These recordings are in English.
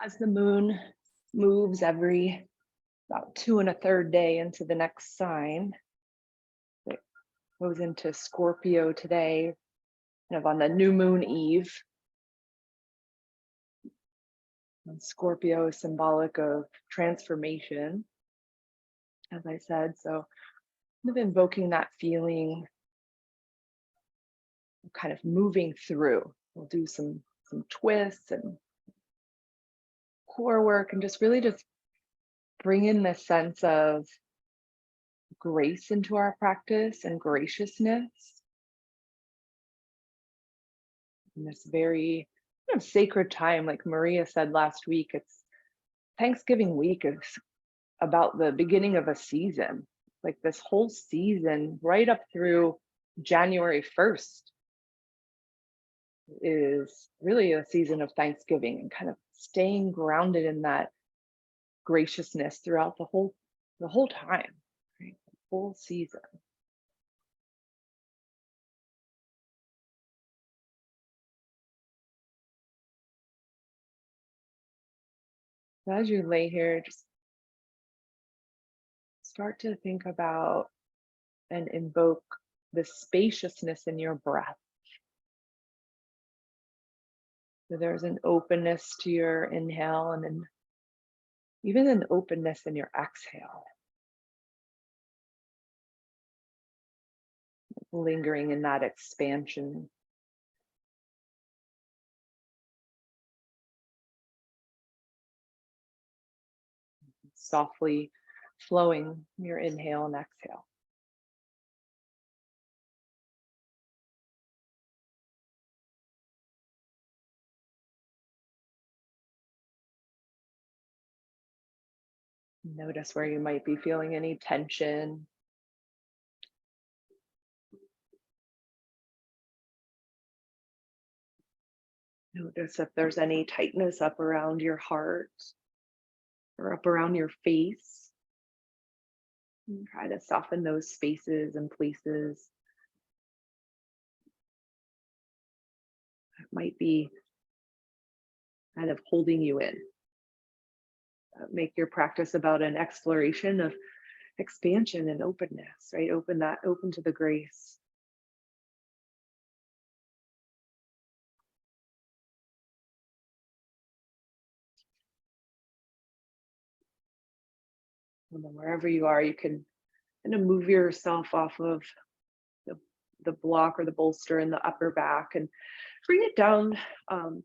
As the moon moves every about 2 1/3 day into the next sign, it goes into Scorpio today, kind of on the new moon eve. And Scorpio is symbolic of transformation, as I said. So kind of invoking that feeling, kind of moving through. We'll do some twists and core work and just really just bring in the sense of grace into our practice and graciousness. In this very kind of sacred time, like Maria said last week, it's Thanksgiving week is about the beginning of a season. Like this whole season, right up through January 1st, is really a season of Thanksgiving and kind of staying grounded in that graciousness throughout the whole time, right? The whole season. So as you lay here, just start to think about and invoke the spaciousness in your breath. So there's an openness to your inhale and then even an openness in your exhale. Lingering in that expansion. Softly flowing your inhale and exhale. Notice where you might be feeling any tension. Notice if there's any tightness up around your heart or up around your face. And try to soften those spaces and places. It might be kind of holding you in. Make your practice about an exploration of expansion and openness, right? Open to the grace. And then wherever you are, you can kind of move yourself off of the block or the bolster in the upper back and bring it down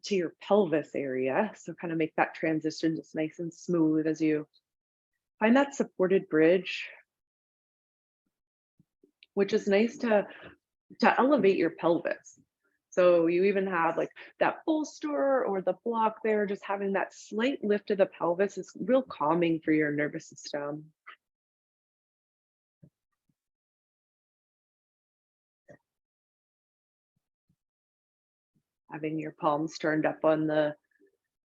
to your pelvis area. So kind of make that transition just nice and smooth as you find that supported bridge, which is nice to elevate your pelvis. So you even have like that bolster or the block there, just having that slight lift of the pelvis is real calming for your nervous system. Having your palms turned up on the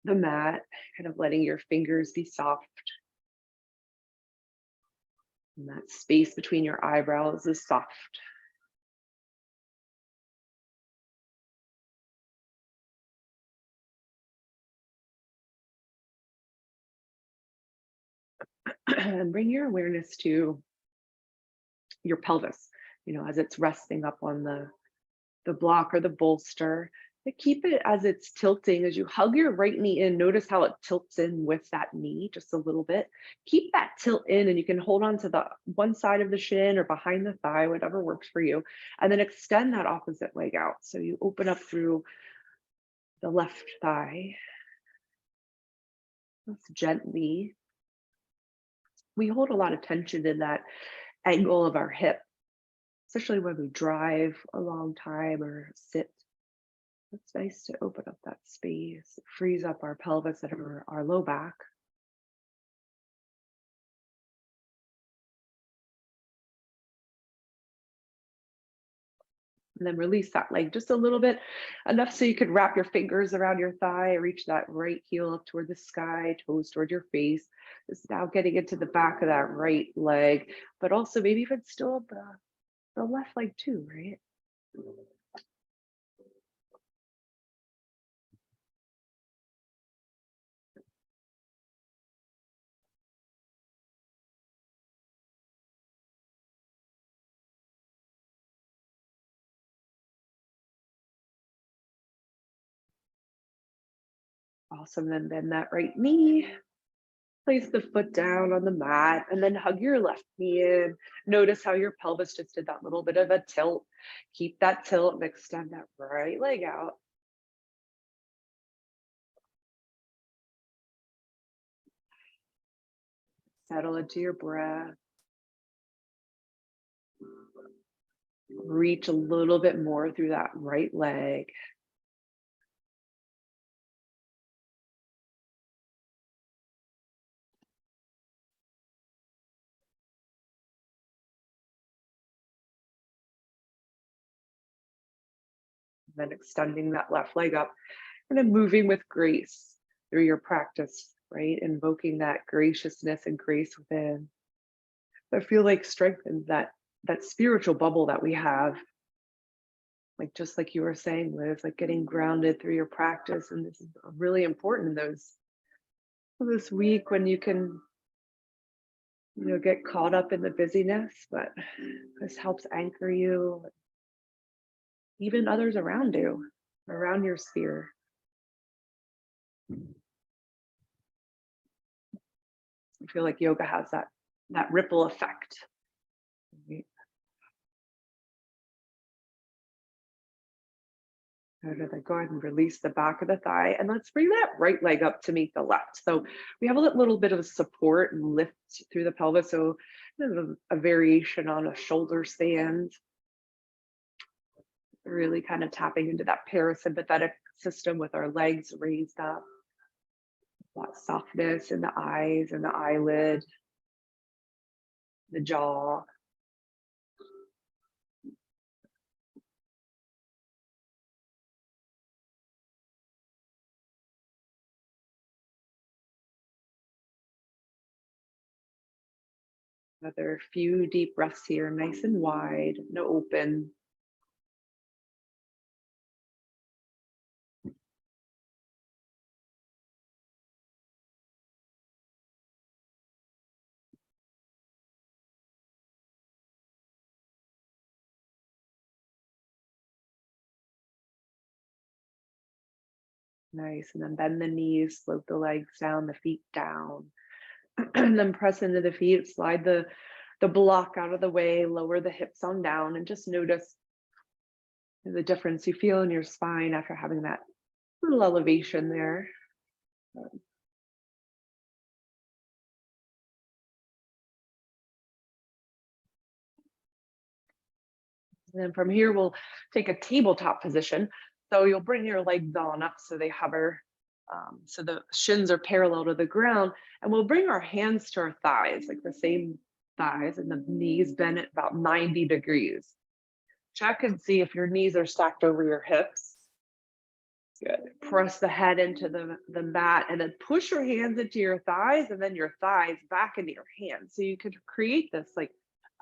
mat, kind of letting your fingers be soft. And that space between your eyebrows is soft. And bring your awareness to your pelvis, as it's resting up on the block or the bolster. But keep it as it's tilting. As you hug your right knee in, notice how it tilts in with that knee just a little bit. Keep that tilt in, and you can hold on to the one side of the shin or behind the thigh, whatever works for you. And then extend that opposite leg out. So you open up through the left thigh. Just gently. We hold a lot of tension in that angle of our hip, especially when we drive a long time or sit. It's nice to open up that space. It frees up our pelvis and our low back. And then release that leg just a little bit, enough so you could wrap your fingers around your thigh, reach that right heel up toward the sky, toes toward your face. Just now getting into the back of that right leg, but also maybe even still the left leg too, right? Awesome. Then bend that right knee. Place the foot down on the mat and then hug your left knee in. Notice how your pelvis just did that little bit of a tilt. Keep that tilt and extend that right leg out. Settle into your breath. Reach a little bit more through that right leg. Then extending that left leg up and then moving with grace through your practice, right? Invoking that graciousness and grace within. I feel like strengthens that spiritual bubble that we have. Like just like you were saying, Liz, like getting grounded through your practice. And this is really important in this week when you can, get caught up in the busyness, but this helps anchor you, even others around you, around your sphere. I feel like yoga has that ripple effect. Right? Go ahead and release the back of the thigh, and let's bring that right leg up to meet the left. So we have a little bit of support and lift through the pelvis. So a variation on a shoulder stand. Really kind of tapping into that parasympathetic system with our legs raised up. That softness in the eyes and the eyelid, the jaw. Another few deep breaths here, nice and wide, no open. Nice, and then bend the knees, slope the legs down, the feet down. And then press into the feet, slide the block out of the way, lower the hips on down, and just notice the difference you feel in your spine after having that little elevation there. And then from here, we'll take a tabletop position. So you'll bring your legs on up so they hover. So the shins are parallel to the ground, and we'll bring our hands to our thighs, like the same thighs, and the knees bend at about 90 degrees. Check and see if your knees are stacked over your hips. Good. Press the head into the mat and then push your hands into your thighs and then your thighs back into your hands. So you could create this like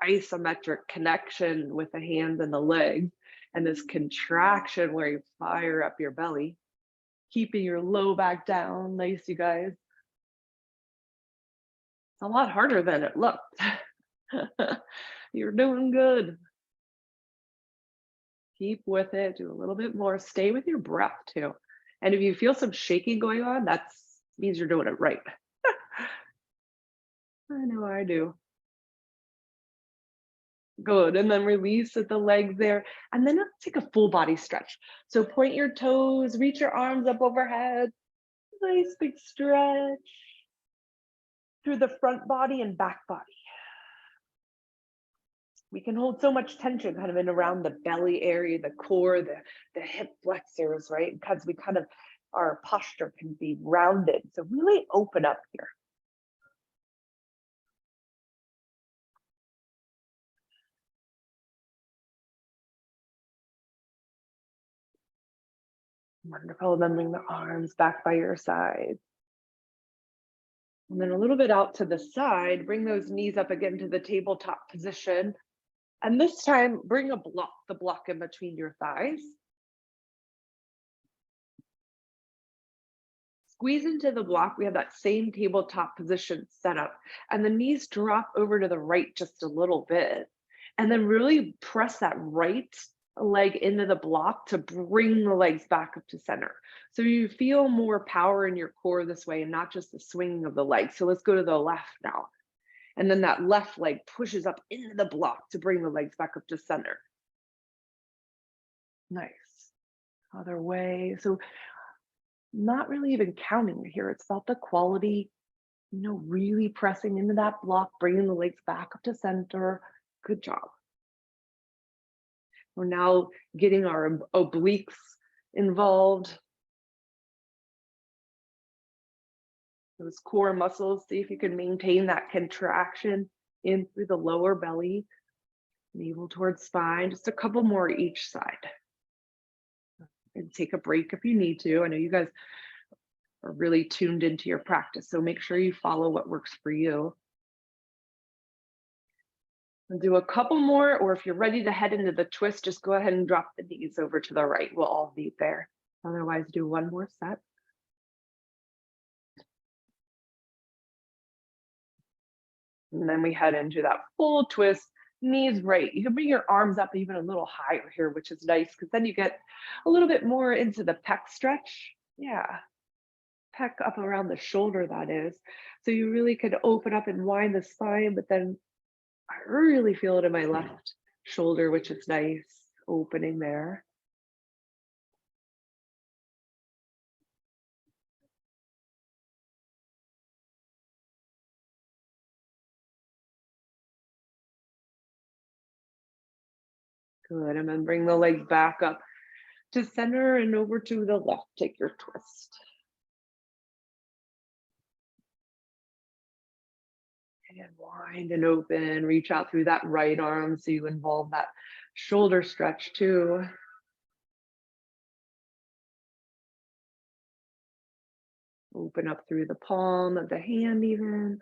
isometric connection with the hands and the legs and this contraction where you fire up your belly, keeping your low back down. Nice, you guys. It's a lot harder than it looked. You're doing good. Keep with it, do a little bit more, stay with your breath too. And if you feel some shaking going on, that means you're doing it right. I know I do. Good, and then release at the legs there. And then let's take a full body stretch. So point your toes, reach your arms up overhead. Nice big stretch through the front body and back body. We can hold so much tension kind of in around the belly area, the core, the hip flexors, right? Because we kind of, our posture can be rounded. So really open up here. Wonderful. Then bring the arms back by your side. And then a little bit out to the side, bring those knees up again to the tabletop position. And this time, bring the block in between your thighs. Squeeze into the block. We have that same tabletop position set up. And the knees drop over to the right just a little bit. And then really press that right leg into the block to bring the legs back up to center. So you feel more power in your core this way and not just the swinging of the legs. So let's go to the left now. And then that left leg pushes up into the block to bring the legs back up to center. Nice. Other way. So not really even counting here. It's about the quality, really pressing into that block, bringing the legs back up to center. Good job. We're now getting our obliques involved. Those core muscles, see if you can maintain that contraction in through the lower belly, navel towards spine, just a couple more each side. And take a break if you need to. I know you guys are really tuned into your practice, so make sure you follow what works for you. We'll do a couple more, or if you're ready to head into the twist, just go ahead and drop the knees over to the right. We'll all meet there. Otherwise, do one more set. And then we head into that full twist, knees right. You can bring your arms up even a little higher here, which is nice because then you get a little bit more into the pec stretch. Yeah, pec up around the shoulder, that is. So you really could open up and wind the spine, but then I really feel it in my left shoulder, which is nice, opening there. Good, and then bring the legs back up to center and over to the left. Take your twist. And wind and open, reach out through that right arm so you involve that shoulder stretch too. Open up through the palm of the hand even.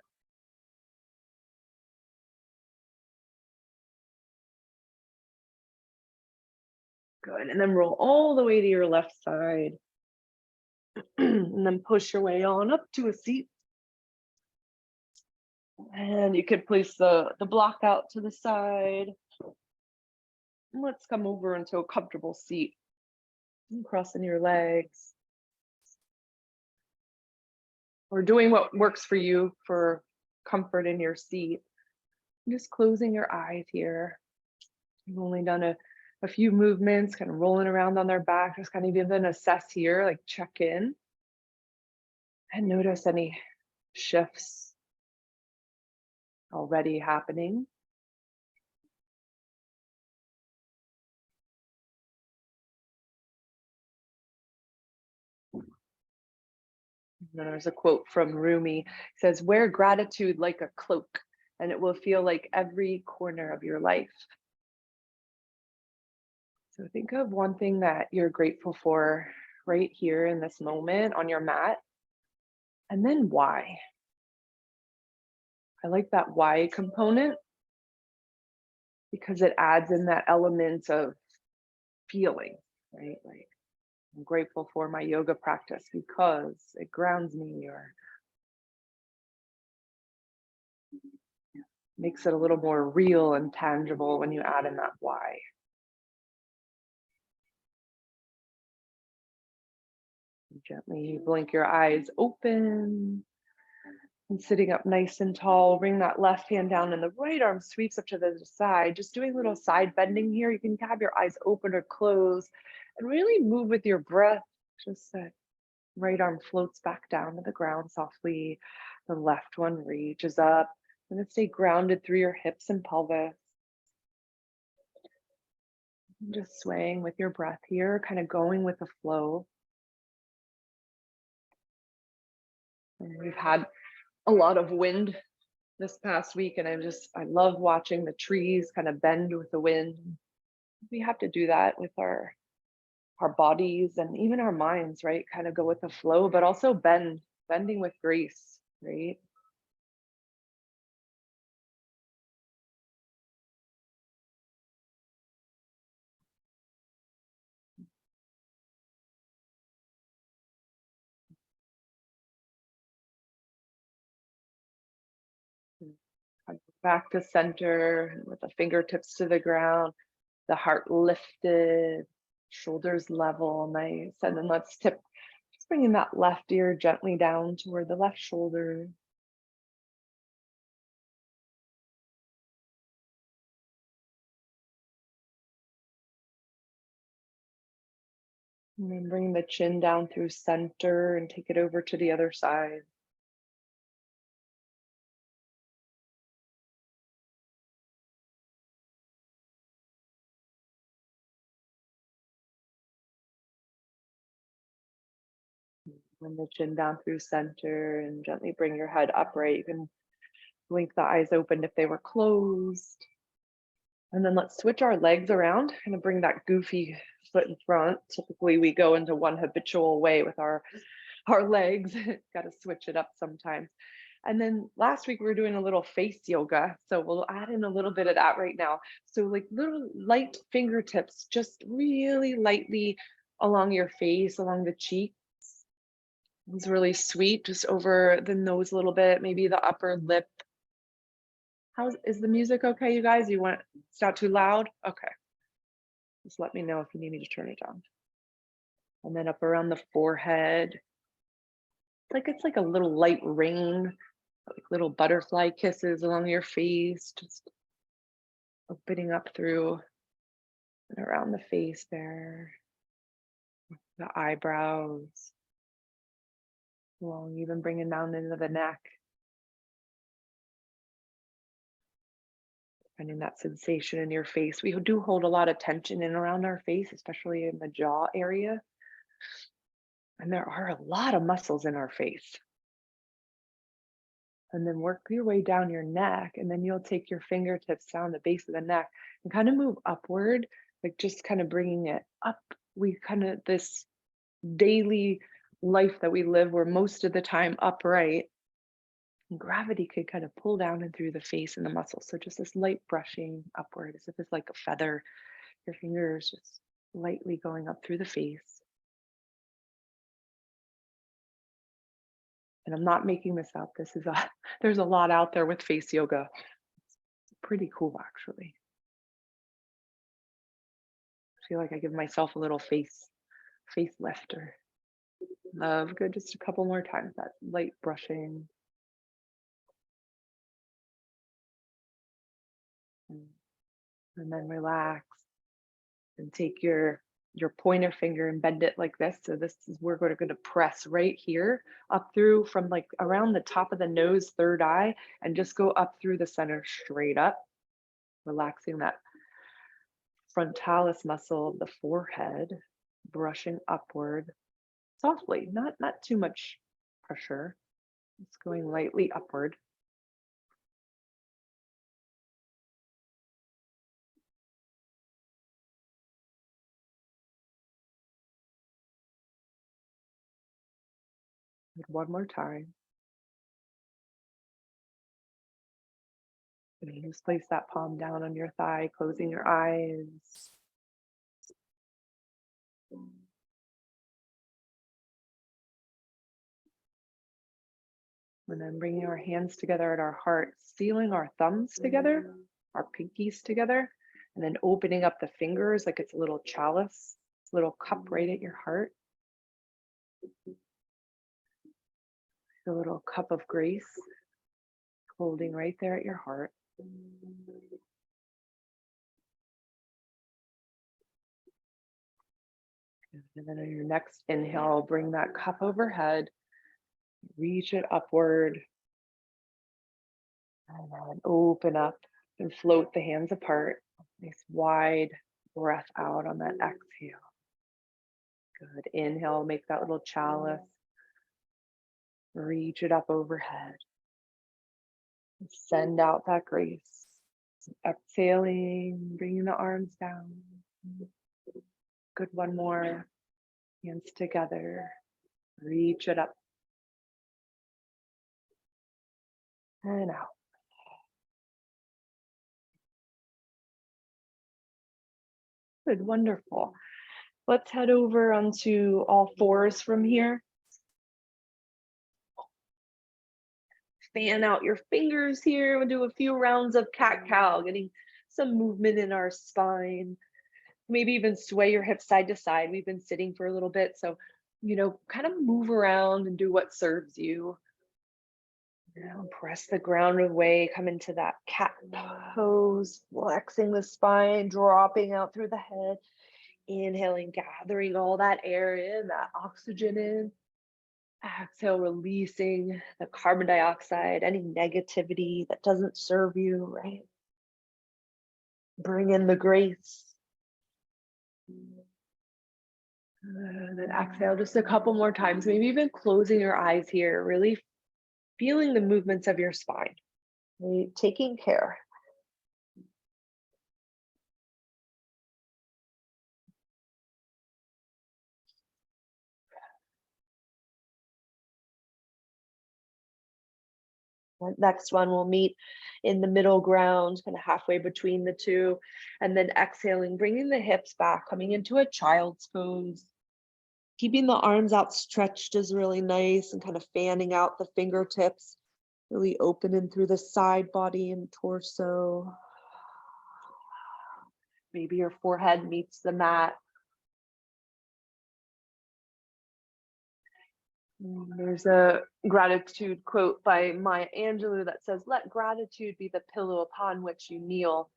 Good, and then roll all the way to your left side. And then push your way on up to a seat. And you could place the block out to the side. And let's come over into a comfortable seat. And crossing your legs. Or doing what works for you for comfort in your seat. Just closing your eyes here. You've only done a few movements, kind of rolling around on their back, just kind of even assess here, like check in. And notice any shifts already happening. There's a quote from Rumi. It says, "Wear gratitude like a cloak, and it will feel like every corner of your life." So think of one thing that you're grateful for right here in this moment on your mat, and then why. I like that why component because it adds in that element of feeling, right? Like, I'm grateful for my yoga practice because it grounds me, or makes it a little more real and tangible when you add in that why. Gently blink your eyes open. And sitting up nice and tall, bring that left hand down and the right arm sweeps up to the side. Just doing a little side bending here. You can have your eyes open or closed and really move with your breath. Just that right arm floats back down to the ground softly. The left one reaches up. And then stay grounded through your hips and pelvis. And just swaying with your breath here, kind of going with the flow. And we've had a lot of wind this past week, and I love watching the trees kind of bend with the wind. We have to do that with our bodies and even our minds, right? Kind of go with the flow, but also bending with grace, right? Back to center with the fingertips to the ground. The heart lifted, shoulders level, nice. And then let's tip, just bringing that left ear gently down toward the left shoulder. And then bring the chin down through center and take it over to the other side. Bring the chin down through center and gently bring your head upright. You can blink the eyes open if they were closed. And then let's switch our legs around, kind of bring that goofy foot in front. Typically we go into one habitual way with our legs. Got to switch it up sometimes. And then last week we were doing a little face yoga. So we'll add in a little bit of that right now. So like little light fingertips, just really lightly along your face, along the cheek. It's really sweet, just over the nose a little bit, maybe the upper lip. Is the music okay, you guys? You want it's not too loud? Okay. Just let me know if you need me to turn it down. And then up around the forehead. It's like a little light rain, like little butterfly kisses along your face, just opening up through and around the face there. The eyebrows. Long, even bringing down into the neck. Finding that sensation in your face. We do hold a lot of tension in around our face, especially in the jaw area. And there are a lot of muscles in our face. And then work your way down your neck, and then you'll take your fingertips down the base of the neck and kind of move upward, like just kind of bringing it up. We kind of, this daily life that we live, we're most of the time upright, and gravity could kind of pull down and through the face and the muscles. So just this light brushing upward, as if it's like a feather. Your fingers just lightly going up through the face. And I'm not making this up. There's a lot out there with face yoga. It's pretty cool, actually. I feel like I give myself a little facelift or love. Good, just a couple more times, that light brushing. And then relax and take your pointer finger and bend it like this. So this is, we're going to press right here up through from like around the top of the nose, third eye, and just go up through the center straight up, relaxing that frontalis muscle of the forehead, brushing upward softly, not too much pressure. It's going lightly upward. And one more time. And you just place that palm down on your thigh, closing your eyes. And then bringing our hands together at our heart, sealing our thumbs together, our pinkies together, and then opening up the fingers like it's a little chalice, little cup right at your heart. The little cup of grace, holding right there at your heart. And then on your next inhale, bring that cup overhead, reach it upward, and then open up and float the hands apart. Nice wide breath out on that exhale. Good. Inhale, make that little chalice. Reach it up overhead. Send out that grace. Exhaling, bringing the arms down. Good, one more. Hands together. Reach it up. And out. Good, wonderful. Let's head over onto all fours from here. Fan out your fingers here. We'll do a few rounds of cat-cow, getting some movement in our spine. Maybe even sway your hips side to side. We've been sitting for a little bit, so, kind of move around and do what serves you. Press the ground away, come into that cat pose, flexing the spine, dropping out through the head, inhaling, gathering all that air in, that oxygen in. Exhale, releasing the carbon dioxide, any negativity that doesn't serve you, right? Bring in the grace. And then exhale just a couple more times, maybe even closing your eyes here, really feeling the movements of your spine, right? Taking care. The next one we'll meet in the middle ground, kind of halfway between the two, and then exhaling, bringing the hips back, coming into a child's pose. Keeping the arms outstretched is really nice, and kind of fanning out the fingertips, really opening through the side body and torso. Maybe your forehead meets the mat. There's a gratitude quote by Maya Angelou that says, "Let gratitude be the pillow upon which you kneel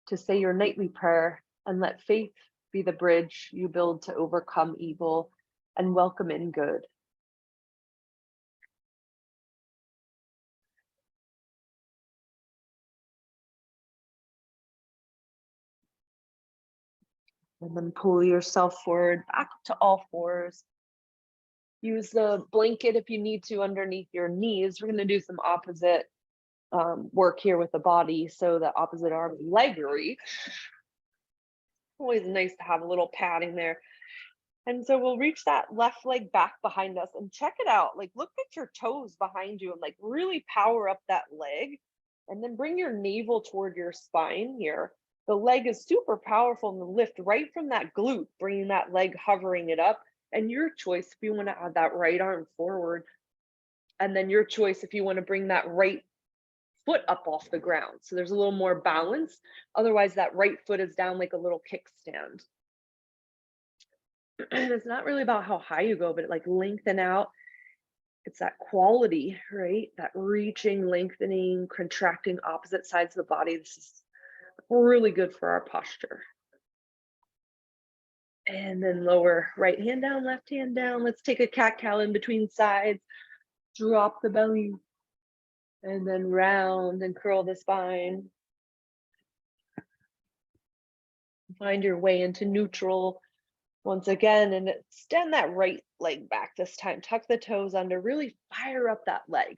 to say your nightly prayer, and let faith be the bridge you build to overcome evil and welcome in good." And then pull yourself forward, back to all fours. Use the blanket if you need to underneath your knees. We're going to do some opposite work here with the body. So the opposite arm leg reach. Always nice to have a little padding there. And so we'll reach that left leg back behind us and check it out. Like, look at your toes behind you and like really power up that leg. And then bring your navel toward your spine here. The leg is super powerful in the lift right from that glute, bringing that leg, hovering it up. And your choice if you want to add that right arm forward. And then your choice if you want to bring that right foot up off the ground. So there's a little more balance. Otherwise, that right foot is down like a little kickstand. And it's not really about how high you go, but like lengthen out. It's that quality, right? That reaching, lengthening, contracting opposite sides of the body. This is really good for our posture. And then lower right hand down, left hand down. Let's take a cat-cow in between sides. Drop the belly. And then round and curl the spine. Find your way into neutral once again, and extend that right leg back this time. Tuck the toes under, really fire up that leg.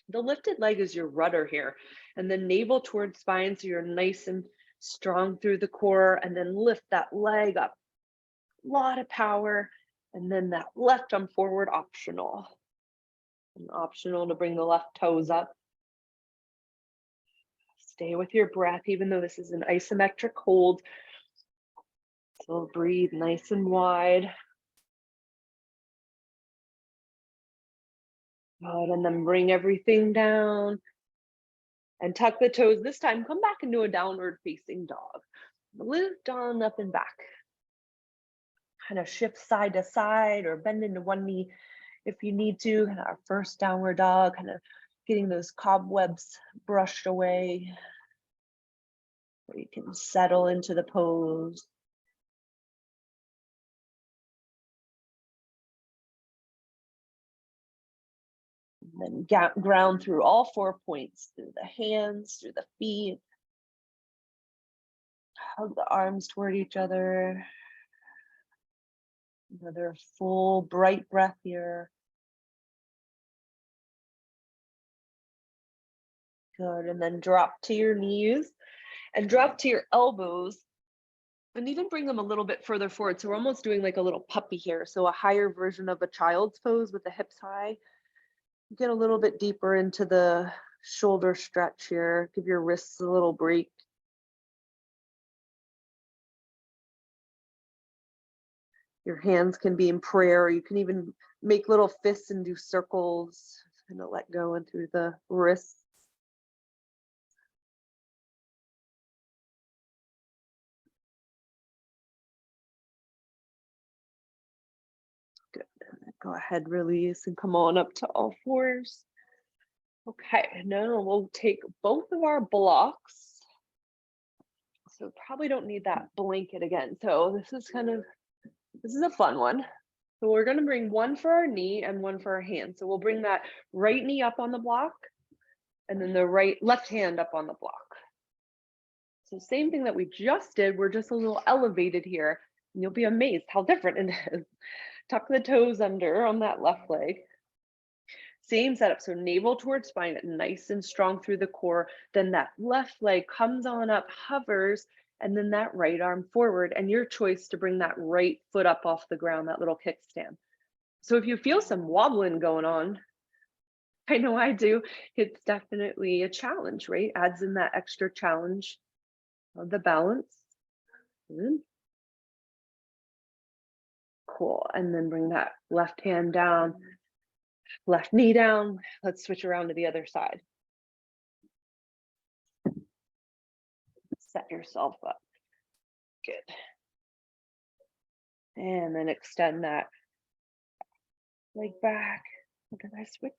The lifted leg is your rudder here, and then navel towards spine so you're nice and strong through the core, and then lift that leg up. A lot of power, and then that left arm forward optional. And optional to bring the left toes up. Stay with your breath, even though this is an isometric hold. So breathe nice and wide. Good, and then bring everything down and tuck the toes. This time, come back into a downward facing dog. Lift on up and back. Kind of shift side to side or bend into one knee if you need to. Kind of our first downward dog, kind of getting those cobwebs brushed away. Where you can settle into the pose. And then ground through all 4 points, through the hands, through the feet. Hug the arms toward each other. Another full, bright breath here. Good, and then drop to your knees and drop to your elbows. And even bring them a little bit further forward. So we're almost doing like a little puppy here. So a higher version of a child's pose with the hips high. Get a little bit deeper into the shoulder stretch here. Give your wrists a little break. Your hands can be in prayer. You can even make little fists and do circles. Kind of let go in through the wrists. Go ahead, release, and come on up to all fours. Okay, now we'll take both of our blocks. So probably don't need that blanket again. So this is a fun one. So we're gonna bring one for our knee and one for our hand. So we'll bring that right knee up on the block and then the left hand up on the block. So same thing that we just did, we're just a little elevated here, and you'll be amazed how different it is. Tuck the toes under on that left leg. Same setup, so navel towards spine, nice and strong through the core. Then that left leg comes on up, hovers, and then that right arm forward, and your choice to bring that right foot up off the ground, that little kickstand. So if you feel some wobbling going on, I know I do, it's definitely a challenge, right? Adds in that extra challenge of the balance. Good. Cool, and then bring that left hand down, left knee down. Let's switch around to the other side. Set yourself up. Good. And then extend that leg back. Did I switch?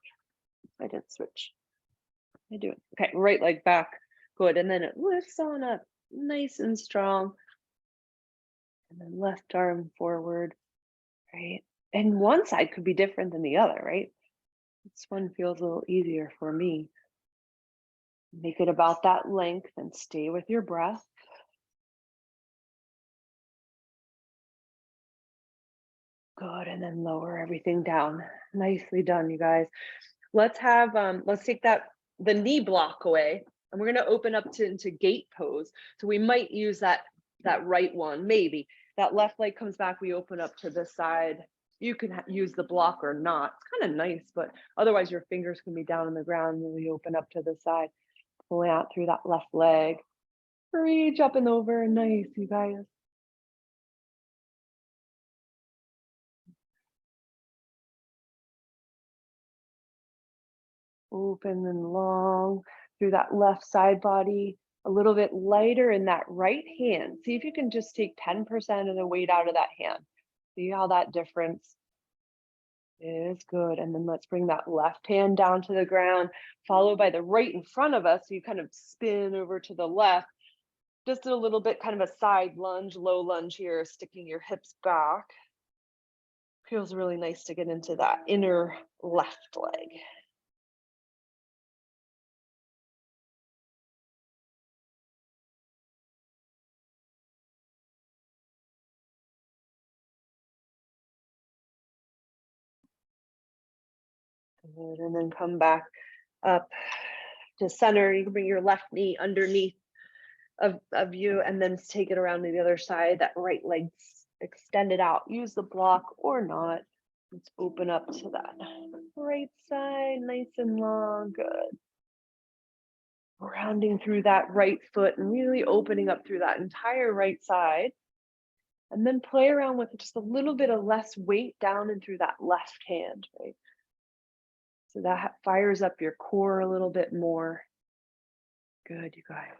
I did switch. I do it. Okay, right leg back. Good. And then it lifts on up nice and strong. And then left arm forward. Right. And one side could be different than the other, right? This one feels a little easier for me. Make it about that length and stay with your breath. Good, and then lower everything down. Nicely done, you guys. Let's take the knee block away, and we're gonna open up into gate pose. So we might use that right one, maybe. That left leg comes back, we open up to this side. You can use the block or not. It's kind of nice, but otherwise your fingers can be down on the ground when we open up to the side. Pulling out through that left leg. Reach up and over, nice, you guys. Open and long through that left side body, a little bit lighter in that right hand. See if you can just take 10% of the weight out of that hand. See how that difference is. Good. And then let's bring that left hand down to the ground, followed by the right in front of us. So you kind of spin over to the left. Just a little bit kind of a side lunge, low lunge here, sticking your hips back. Feels really nice to get into that inner left leg. Good. And then come back up to center. You can bring your left knee underneath of you, and then take it around to the other side. That right leg extended out. Use the block or not. Let's open up to that right side, nice and long. Good. Rounding through that right foot and really opening up through that entire right side. And then play around with just a little bit of less weight down and through that left hand, right? So that fires up your core a little bit more. Good, you guys.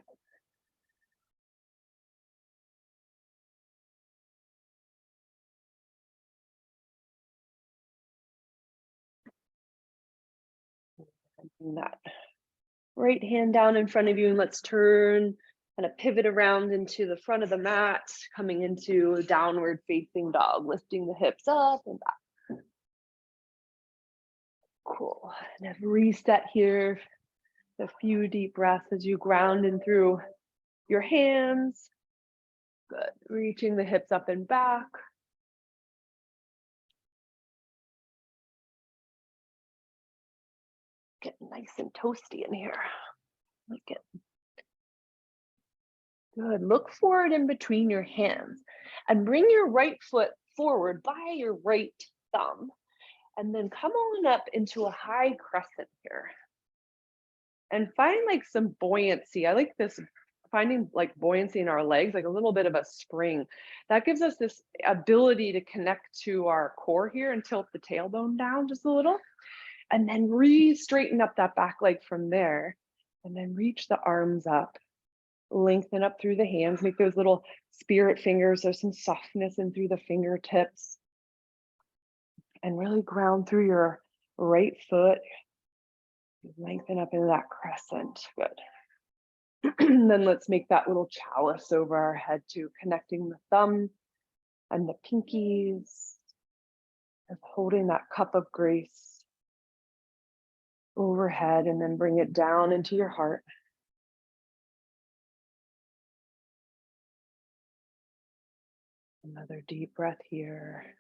Bring that right hand down in front of you, and let's turn, kind of pivot around into the front of the mat, coming into downward facing dog, lifting the hips up and back. Cool. And have reset here. A few deep breaths as you ground in through your hands. Good. Reaching the hips up and back. Getting nice and toasty in here. Like it. Good. Look forward in between your hands and bring your right foot forward by your right thumb. And then come on up into a high crescent here. And find like some buoyancy. I like this, finding like buoyancy in our legs, like a little bit of a spring. That gives us this ability to connect to our core here and tilt the tailbone down just a little. And then straighten up that back leg from there. And then reach the arms up. Lengthen up through the hands. Make those little spirit fingers. There's some softness in through the fingertips. And really ground through your right foot. Lengthen up into that crescent. Good. Then let's make that little chalice over our head too, connecting the thumb and the pinkies, and holding that cup of grace overhead, and then bring it down into your heart. Another deep breath here.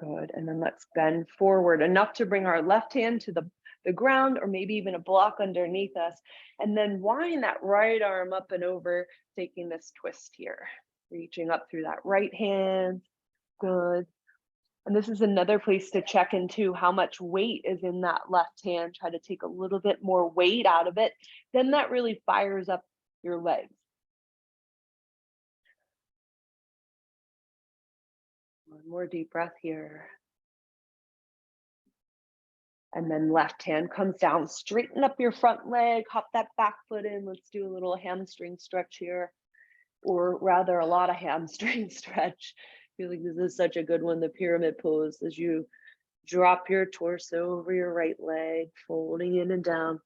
Good. And then let's bend forward enough to bring our left hand to the ground, or maybe even a block underneath us. And then wind that right arm up and over, taking this twist here. Reaching up through that right hand. Good. And this is another place to check into how much weight is in that left hand. Try to take a little bit more weight out of it. Then that really fires up your legs. One more deep breath here. And then left hand comes down, straighten up your front leg, hop that back foot in. Let's do a little hamstring stretch here, or rather a lot of hamstring stretch. I feel like this is such a good one, the pyramid pose, as you drop your torso over your right leg, folding in and down.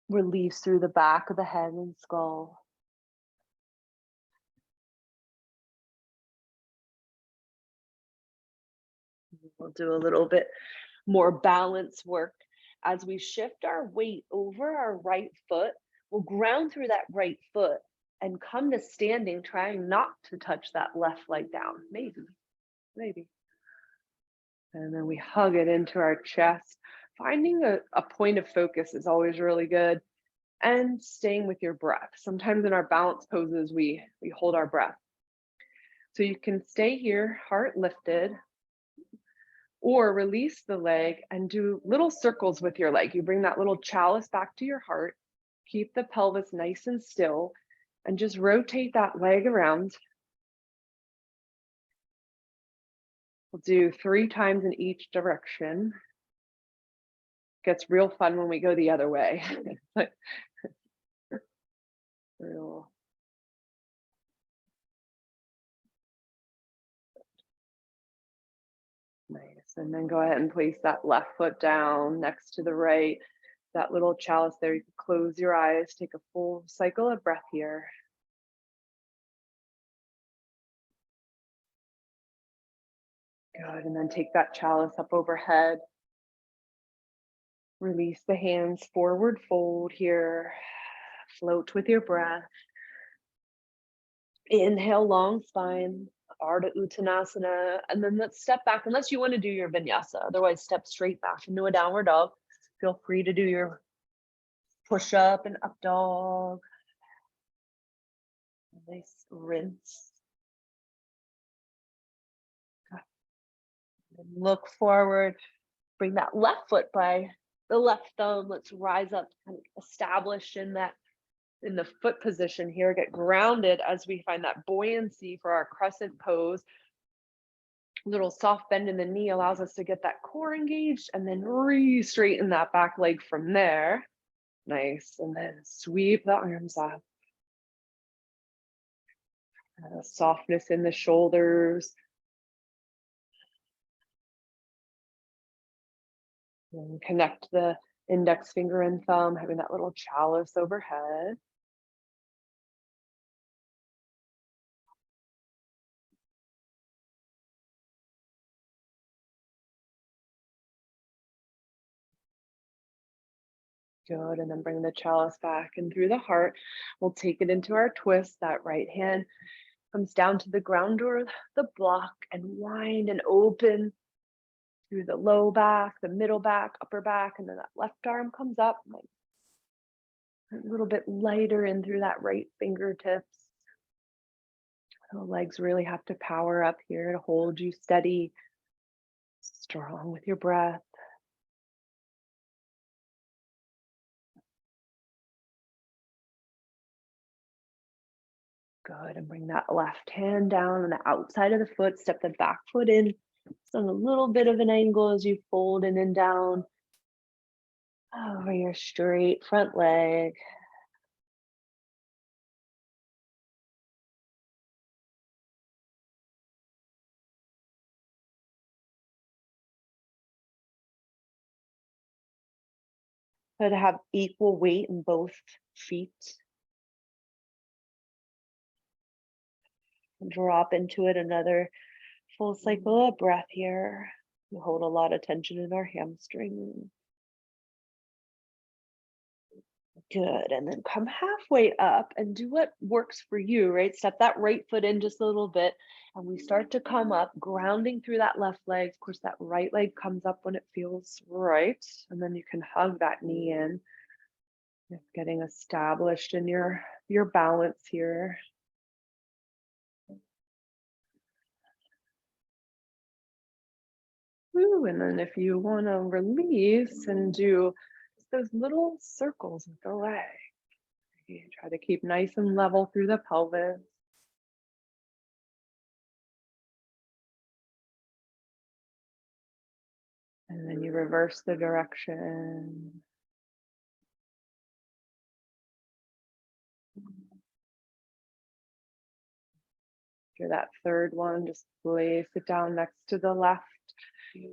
Release through the back of the head and skull. We'll do a little bit more balance work. As we shift our weight over our right foot, we'll ground through that right foot and come to standing, trying not to touch that left leg down. Maybe. And then we hug it into our chest. Finding a point of focus is always really good. And staying with your breath. Sometimes in our balance poses, we hold our breath. So you can stay here, heart lifted, or release the leg and do little circles with your leg. You bring that little chalice back to your heart, keep the pelvis nice and still, and just rotate that leg around. We'll do 3 times in each direction. Gets real fun when we go the other way. Real. Nice. And then go ahead and place that left foot down next to the right. That little chalice there, you can close your eyes, take a full cycle of breath here. Good. And then take that chalice up overhead. Release the hands, forward fold here. Float with your breath. Inhale, long spine, Ardha Uttanasana, and then let's step back, unless you want to do your vinyasa. Otherwise, step straight back into a downward dog. Feel free to do your push up and up dog. Nice rinse. And look forward. Bring that left foot by the left thumb. Let's rise up and establish in the foot position here. Get grounded as we find that buoyancy for our crescent pose. Little soft bend in the knee allows us to get that core engaged, and then re-straighten that back leg from there. Nice. And then sweep the arms up. Softness in the shoulders. And connect the index finger and thumb, having that little chalice overhead. Good. And then bring the chalice back and through the heart. We'll take it into our twist. That right hand comes down to the ground or the block, and wind and open through the low back, the middle back, upper back, and then that left arm comes up. A little bit lighter in through that right fingertips. The legs really have to power up here to hold you steady, strong with your breath. Good. And bring that left hand down on the outside of the foot. Step the back foot in. So a little bit of an angle as you fold in and down over your straight front leg. Try to have equal weight in both feet. And drop into it, another full cycle of breath here. We hold a lot of tension in our hamstring. Good, and then come halfway up and do what works for you, right? Step that right foot in just a little bit, and we start to come up, grounding through that left leg. Of course, that right leg comes up when it feels right, and then you can hug that knee in. Just getting established in your balance here. Woo, and then if you want to release and do those little circles with the leg. You try to keep nice and level through the pelvis. And then you reverse the direction. For that third one, just place it down next to the left.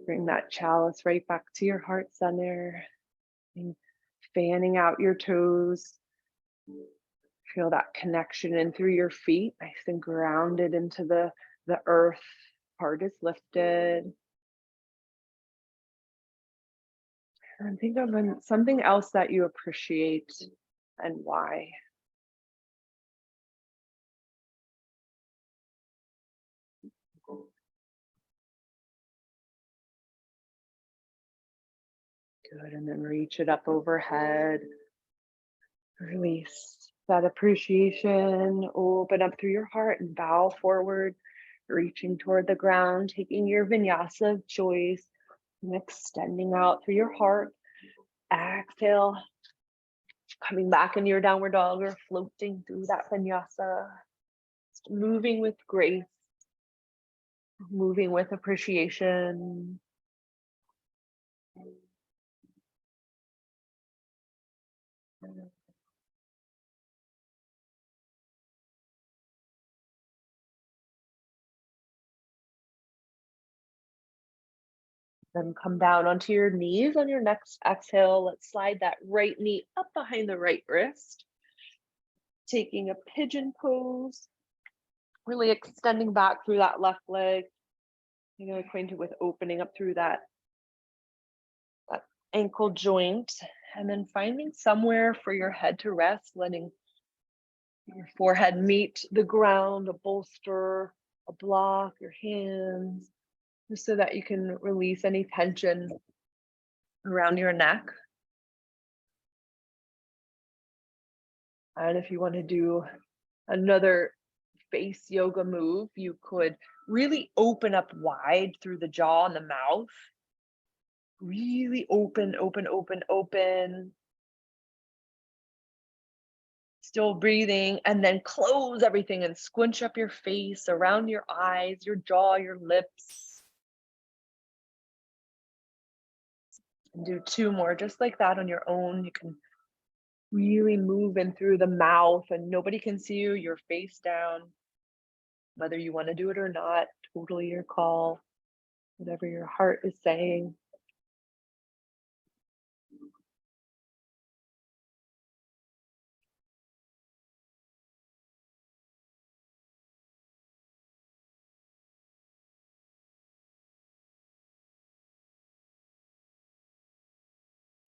Bring that chalice right back to your heart center. And fanning out your toes. Feel that connection in through your feet, nice and grounded into the earth. Heart is lifted. And think of something else that you appreciate and why. Good, and then reach it up overhead. Release that appreciation. Open up through your heart and bow forward, reaching toward the ground, taking your vinyasa of choice and extending out through your heart. Exhale, coming back into your downward dog or floating through that vinyasa. Just moving with grace, moving with appreciation. Then come down onto your knees on your next exhale. Let's slide that right knee up behind the right wrist. Taking a pigeon pose, really extending back through that left leg. You're acquainted with opening up through that ankle joint, and then finding somewhere for your head to rest, letting your forehead meet the ground, a bolster, a block, your hands, just so that you can release any tension around your neck. And if you want to do another face yoga move, you could really open up wide through the jaw and the mouth. Really open, open, open, open. Still breathing, and then close everything and squinch up your face, around your eyes, your jaw, your lips. And do two more just like that on your own. You can really move in through the mouth and nobody can see you, you're face down. Whether you want to do it or not, totally your call. Whatever your heart is saying.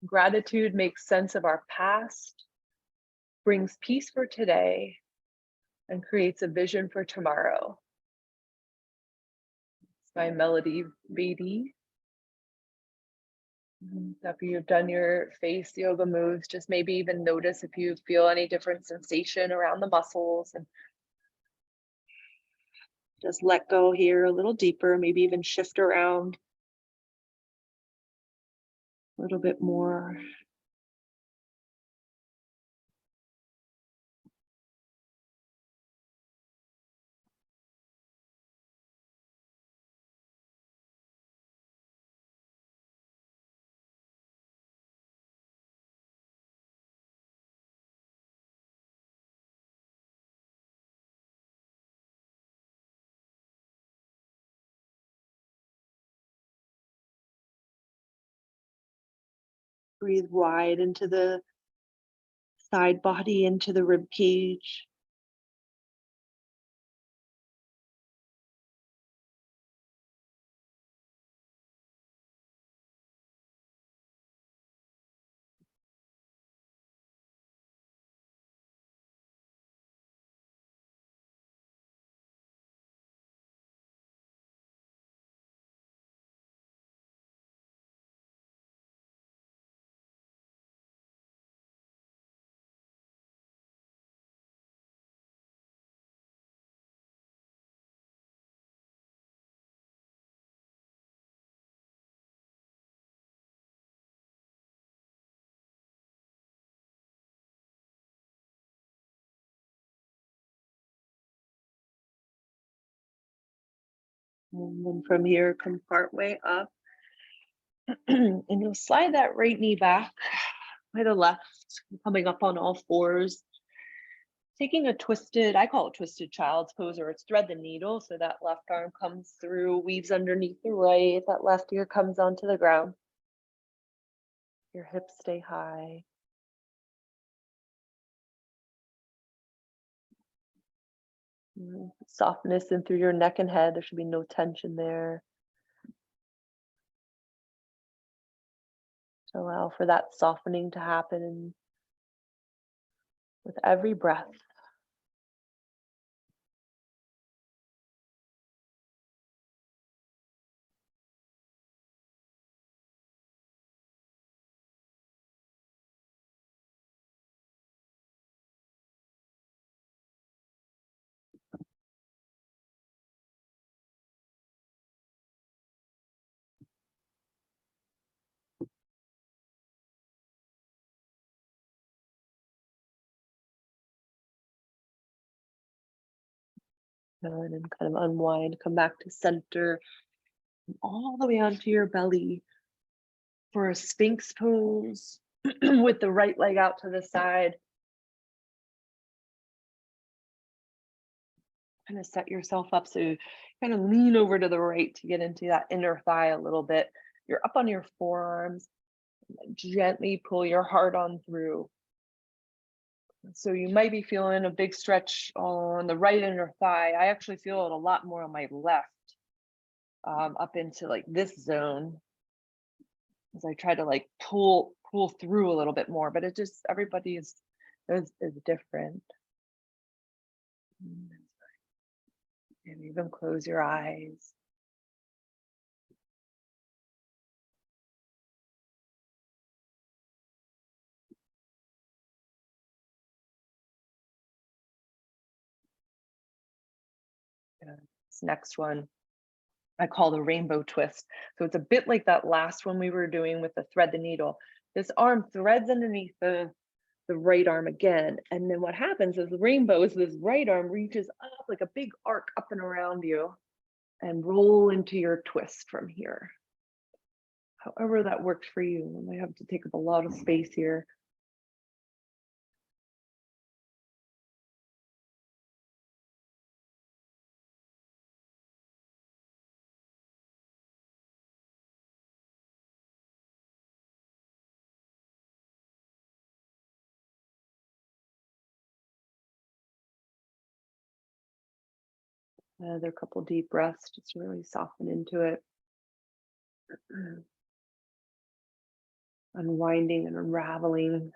Gratitude makes sense of our past, brings peace for today, and creates a vision for tomorrow. It's by Melody Beatty. After you've done your face yoga moves, just maybe even notice if you feel any different sensation around the muscles, and just let go here a little deeper, maybe even shift around a little bit more. Breathe wide into the side body, into the rib cage. And then from here, come part way up. And you'll slide that right knee back by the left, coming up on all fours. Taking a twisted, I call it twisted child's pose, or it's thread the needle. So that left arm comes through, weaves underneath the right, that left ear comes onto the ground. Your hips stay high. Softness in through your neck and head. There should be no tension there. To allow for that softening to happen with every breath. And then kind of unwind, come back to center, all the way onto your belly for a Sphinx pose with the right leg out to the side. Kind of set yourself up so you kind of lean over to the right to get into that inner thigh a little bit. You're up on your forearms. Gently pull your heart on through. So you might be feeling a big stretch on the right inner thigh. I actually feel it a lot more on my left, up into like this zone, as I try to like pull through a little bit more. But it just, everybody is different. And even close your eyes. This next one I call the rainbow twist. So it's a bit like that last one we were doing with the thread the needle. This arm threads underneath the right arm again. And then what happens is the rainbow is this right arm reaches up like a big arc up and around you and roll into your twist from here. However that works for you. You might have to take up a lot of space here. Another couple deep breaths, just really soften into it. Unwinding and unraveling.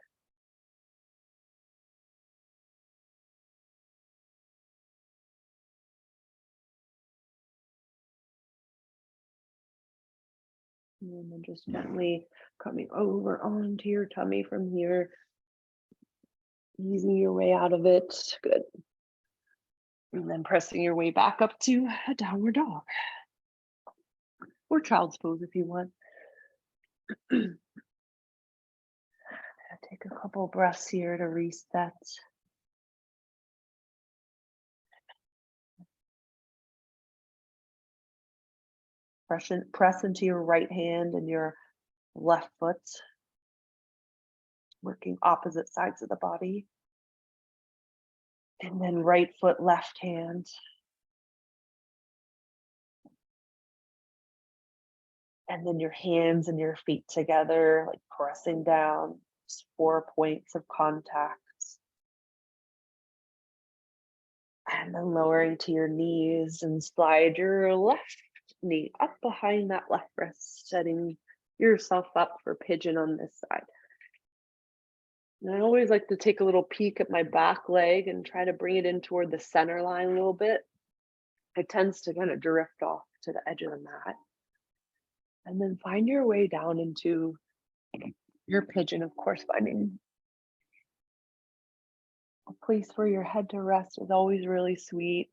And then just gently coming over onto your tummy from here. Easing your way out of it. Good. And then pressing your way back up to a downward dog. Or child's pose if you want. Take a couple breaths here to reset. Press into your right hand and your left foot. Working opposite sides of the body. And then right foot, left hand. And then your hands and your feet together, like pressing down, just 4 points of contact. And then lowering to your knees and slide your left knee up behind that left wrist, setting yourself up for pigeon on this side. And I always like to take a little peek at my back leg and try to bring it in toward the center line a little bit. It tends to kind of drift off to the edge of the mat. And then find your way down into your pigeon, of course, finding a place where your head to rest is always really sweet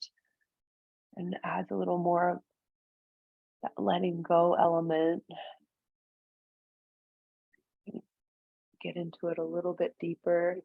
and adds a little more of that letting go element. Get into it a little bit deeper.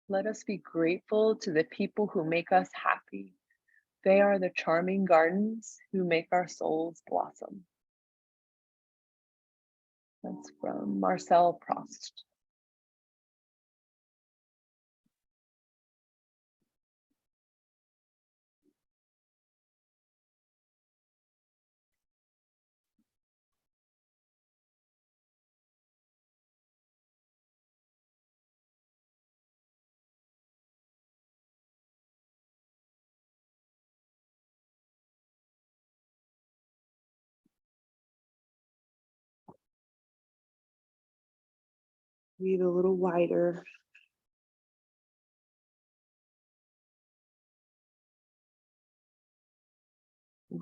Let us be grateful to the people who make us happy. They are the charming gardens who make our souls blossom. That's from Marcel Proust. Breathe a little wider.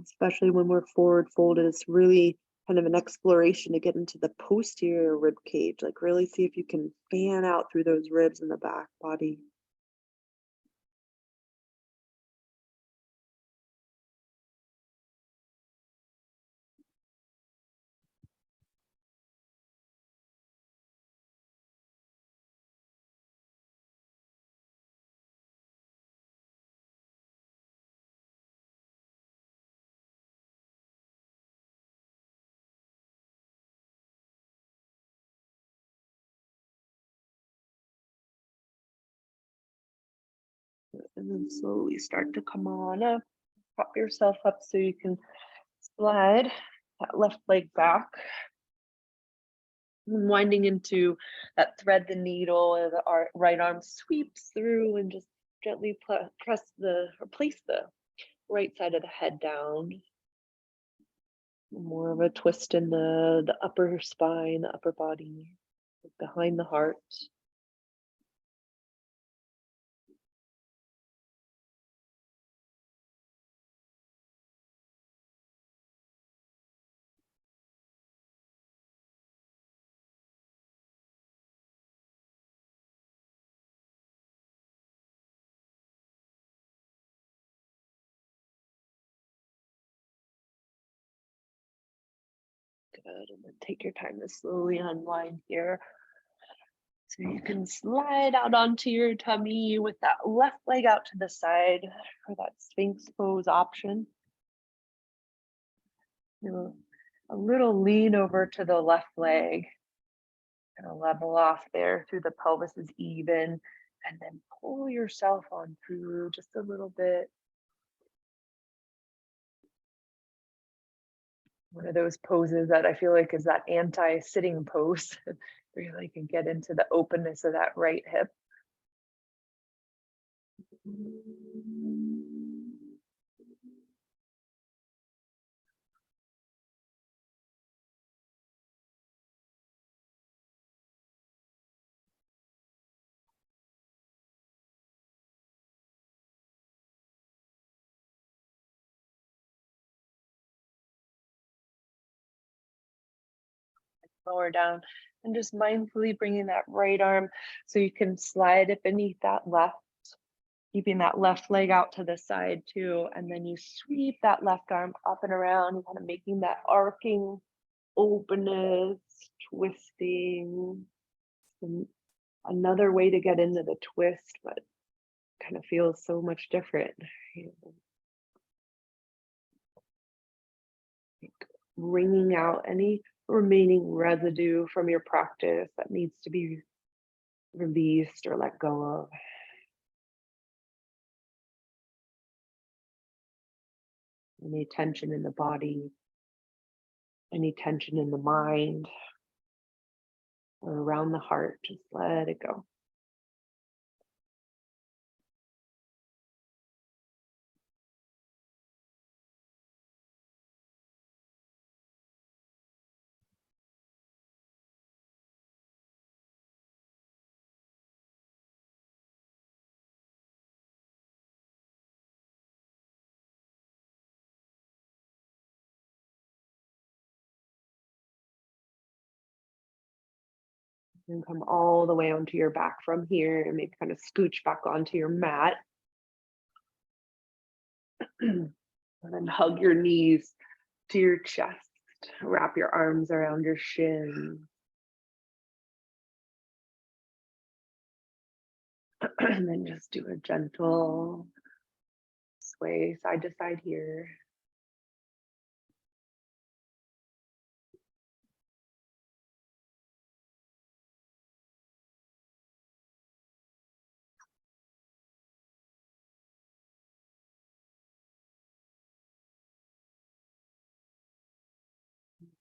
Especially when we're forward folded, it's really kind of an exploration to get into the posterior rib cage. Like really see if you can fan out through those ribs in the back body. And then slowly start to come on up. Prop yourself up so you can slide that left leg back. And winding into that thread the needle, and the right arm sweeps through and just gently place the right side of the head down. More of a twist in the upper spine, the upper body, behind the heart. Good, and then take your time to slowly unwind here. So you can slide out onto your tummy with that left leg out to the side for that Sphinx pose option. A little lean over to the left leg. Gonna level off there through the pelvis is even, and then pull yourself on through just a little bit. One of those poses that I feel like is that anti-sitting pose. Really can get into the openness of that right hip. Lower down and just mindfully bringing that right arm so you can slide it beneath that left, keeping that left leg out to the side too. And then you sweep that left arm up and around, kind of making that arcing openness, twisting, and another way to get into the twist, but kind of feels so much different. Like wringing out any remaining residue from your practice that needs to be released or let go of. Any tension in the body, any tension in the mind or around the heart, just let it go. And come all the way onto your back from here and maybe kind of scooch back onto your mat. And then hug your knees to your chest. Wrap your arms around your shins. And then just do a gentle sway side to side here.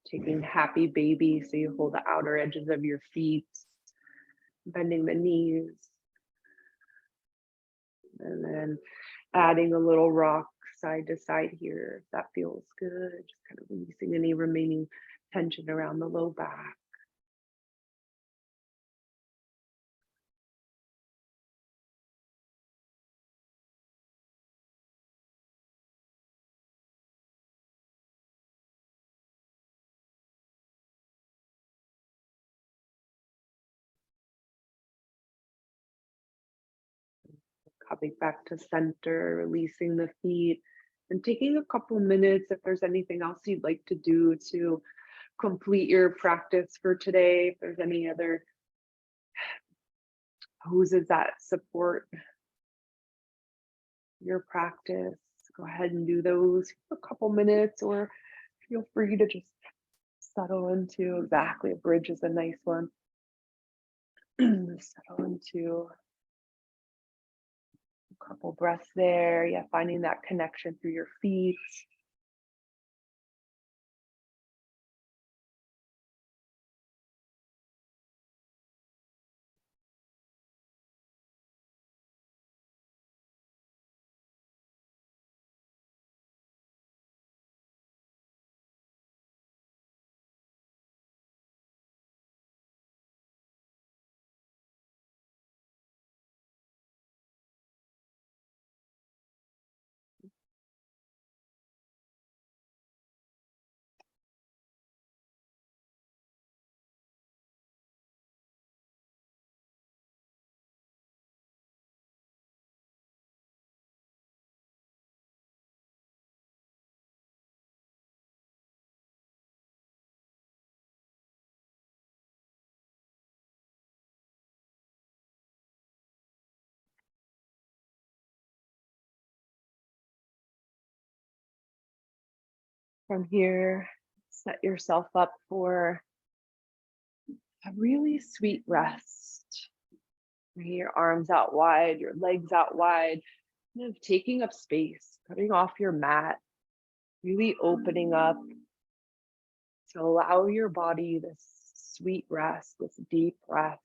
Taking happy baby, so you hold the outer edges of your feet, bending the knees. And then adding a little rock side to side here, if that feels good. Just kind of releasing any remaining tension around the low back. Coming back to center, releasing the feet, and taking a couple minutes if there's anything else you'd like to do to complete your practice for today. If there's any other poses that support your practice, go ahead and do those for a couple minutes, or feel free to just settle into exactly. A bridge is a nice one. Settle into a couple breaths there. Yeah, finding that connection through your feet. From here, set yourself up for a really sweet rest. Your arms out wide, your legs out wide, kind of taking up space, putting off your mat, really opening up to allow your body this sweet rest, this deep rest.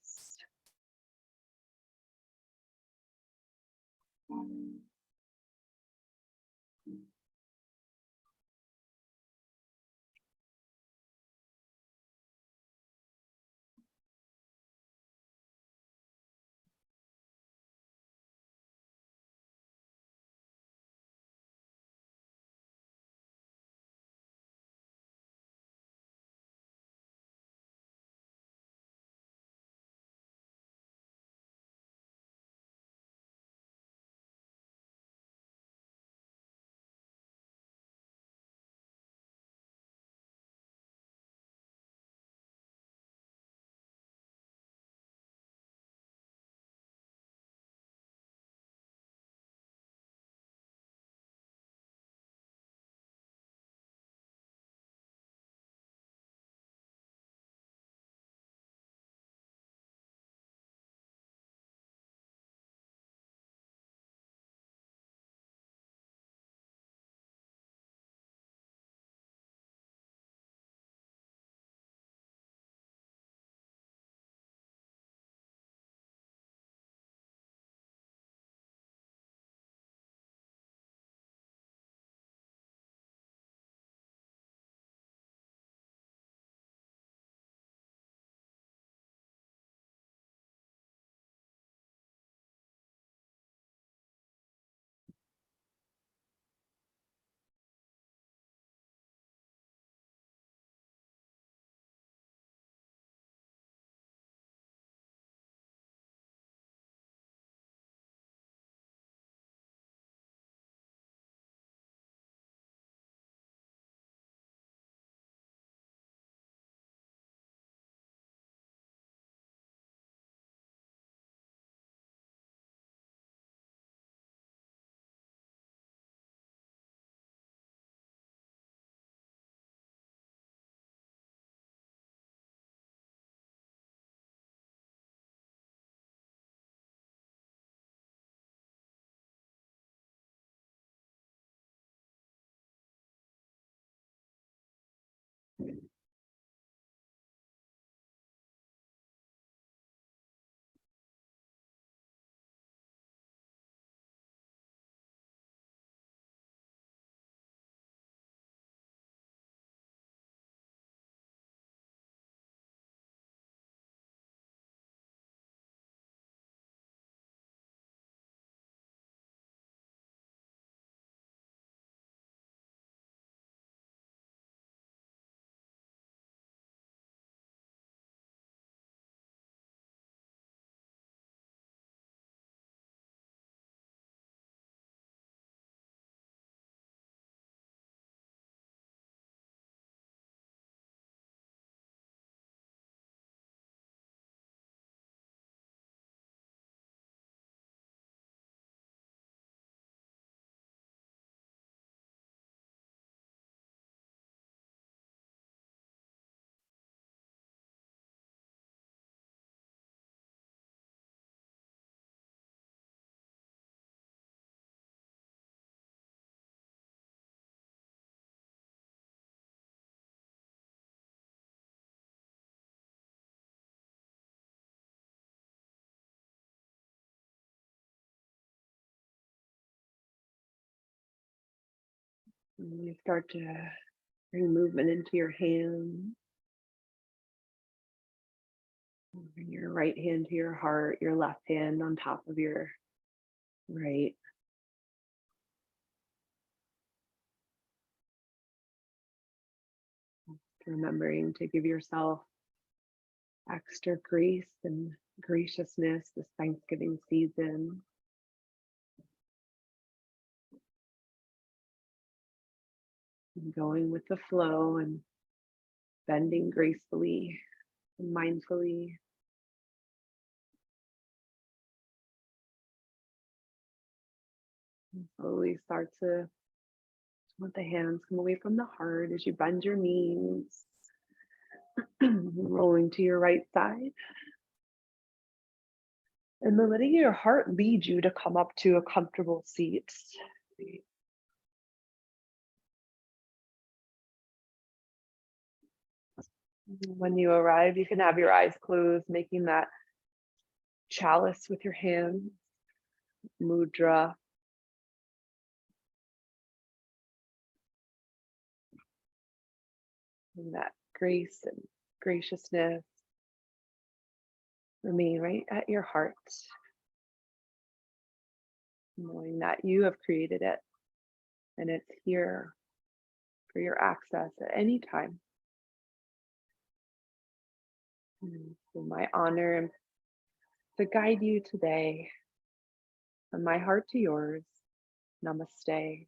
And you start to bring movement into your hands. Bring your right hand to your heart, your left hand on top of your right. Remembering to give yourself extra grace and graciousness this Thanksgiving season. And going with the flow and bending gracefully and mindfully. And slowly start to let the hands come away from the heart as you bend your knees, rolling to your right side. And then letting your heart lead you to come up to a comfortable seat. When you arrive, you can have your eyes closed, making that chalice with your hands, mudra. And that grace and graciousness remain right at your heart, knowing that you have created it and it's here for your access at any time. And so my honor to guide you today, from my heart to yours. Namaste.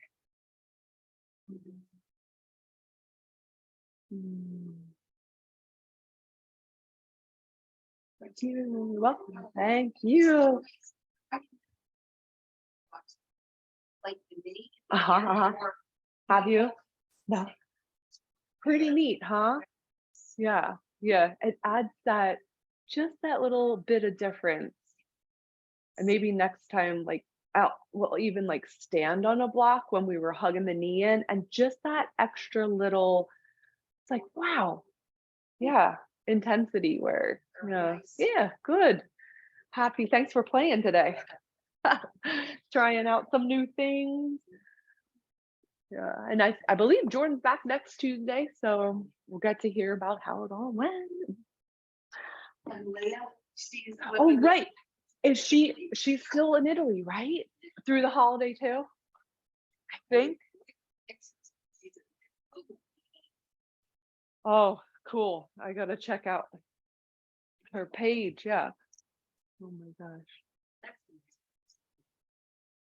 Thank you. You're welcome. Thank you. Like the mini. Have you? No. Pretty neat, huh? Yeah, yeah. It adds that, just that little bit of difference. And maybe next time, like, we'll even like stand on a block when we were hugging the knee in, and just that extra little, it's like, wow, yeah, intensity where, yeah, good. Happy. Thanks for playing today. Trying out some new things. Yeah, and I believe Jordan's back next Tuesday, so we'll get to hear about how it all went. And Leah, she's Oh, right. She's still in Italy, right? Through the holiday too, I think. Oh, cool. I gotta check out her page. Yeah. Oh my gosh.